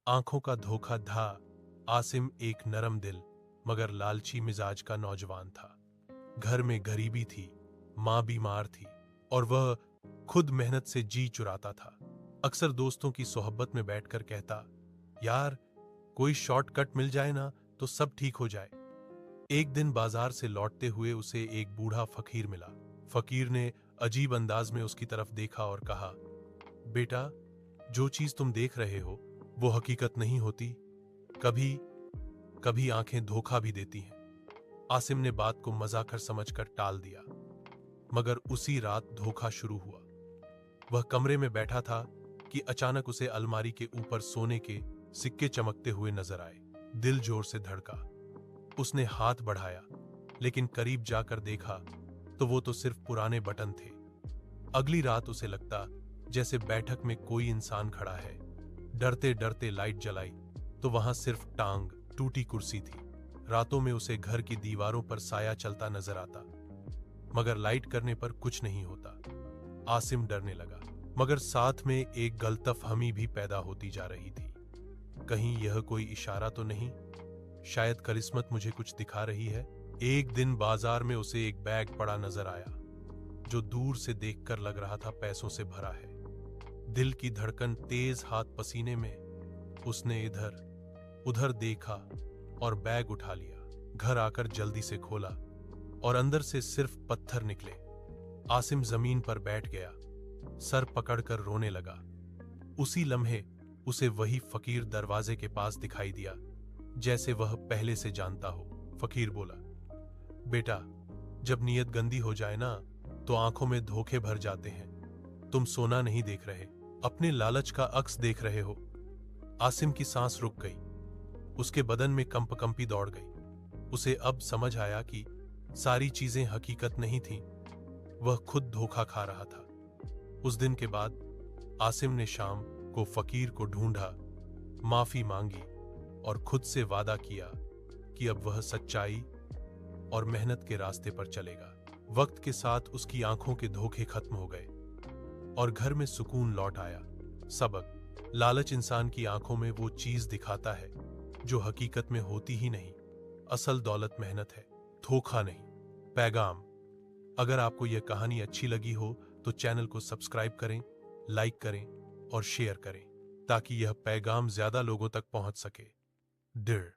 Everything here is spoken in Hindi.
आंखों का धोखा था। आसिम एक नरम दिल मगर लालची मिजाज का नौजवान था। घर में गरीबी थी, मां बीमार थी और वह खुद मेहनत से जी चुराता था। अक्सर दोस्तों की सोहबत में बैठकर कहता, यार कोई शॉर्टकट मिल जाए ना तो सब ठीक हो जाए। एक दिन बाजार से लौटते हुए उसे एक बूढ़ा फकीर मिला। फकीर ने अजीब अंदाज में उसकी तरफ देखा और कहा, बेटा, जो चीज तुम देख रहे हो वो हकीकत नहीं होती। कभी कभी आंखें धोखा भी देती हैं। आसिम ने बात को मजाकर समझकर टाल दिया, मगर उसी रात धोखा शुरू हुआ। वह कमरे में बैठा था कि अचानक उसे अलमारी के ऊपर सोने के सिक्के चमकते हुए नजर आए। दिल जोर से धड़का। उसने हाथ बढ़ाया, लेकिन करीब जाकर देखा तो वो तो सिर्फ पुराने बटन थे। अगली रात उसे लगता जैसे बैठक में कोई इंसान खड़ा है। डरते डरते लाइट जलाई तो वहां सिर्फ टांग टूटी कुर्सी थी। रातों में उसे घर की दीवारों पर साया चलता नजर आता, मगर लाइट करने पर कुछ नहीं होता। आसिम डरने लगा, मगर साथ में एक गलतफहमी भी पैदा होती जा रही थी। कहीं यह कोई इशारा तो नहीं? शायद किस्मत मुझे कुछ दिखा रही है। एक दिन बाजार में उसे एक बैग पड़ा नजर आया, जो दूर से देखकर लग रहा था पैसों से भरा है। दिल की धड़कन तेज, हाथ पसीने में। उसने इधर उधर देखा और बैग उठा लिया। घर आकर जल्दी से खोला और अंदर से सिर्फ पत्थर निकले। आसिम जमीन पर बैठ गया, सर पकड़कर रोने लगा। उसी लम्हे उसे वही फकीर दरवाजे के पास दिखाई दिया, जैसे वह पहले से जानता हो। फकीर बोला, बेटा, जब नीयत गंदी हो जाए ना तो आंखों में धोखे भर जाते हैं। तुम सोना नहीं देख रहे, अपने लालच का अक्स देख रहे हो। आसिम की सांस रुक गई, उसके बदन में कंपकंपी दौड़ गई। उसे अब समझ आया कि सारी चीजें हकीकत नहीं थीं, वह खुद धोखा खा रहा था। उस दिन के बाद आसिम ने शाम को फकीर को ढूंढा, माफी मांगी और खुद से वादा किया कि अब वह सच्चाई और मेहनत के रास्ते पर चलेगा। वक्त के साथ उसकी आंखों के धोखे खत्म हो गए और घर में सुकून लौट आया। सबक: लालच इंसान की आंखों में वो चीज दिखाता है जो हकीकत में होती ही नहीं। असल दौलत मेहनत है, धोखा नहीं। पैगाम: अगर आपको यह कहानी अच्छी लगी हो तो चैनल को सब्सक्राइब करें, लाइक करें और शेयर करें, ताकि यह पैगाम ज्यादा लोगों तक पहुंच सके। डिर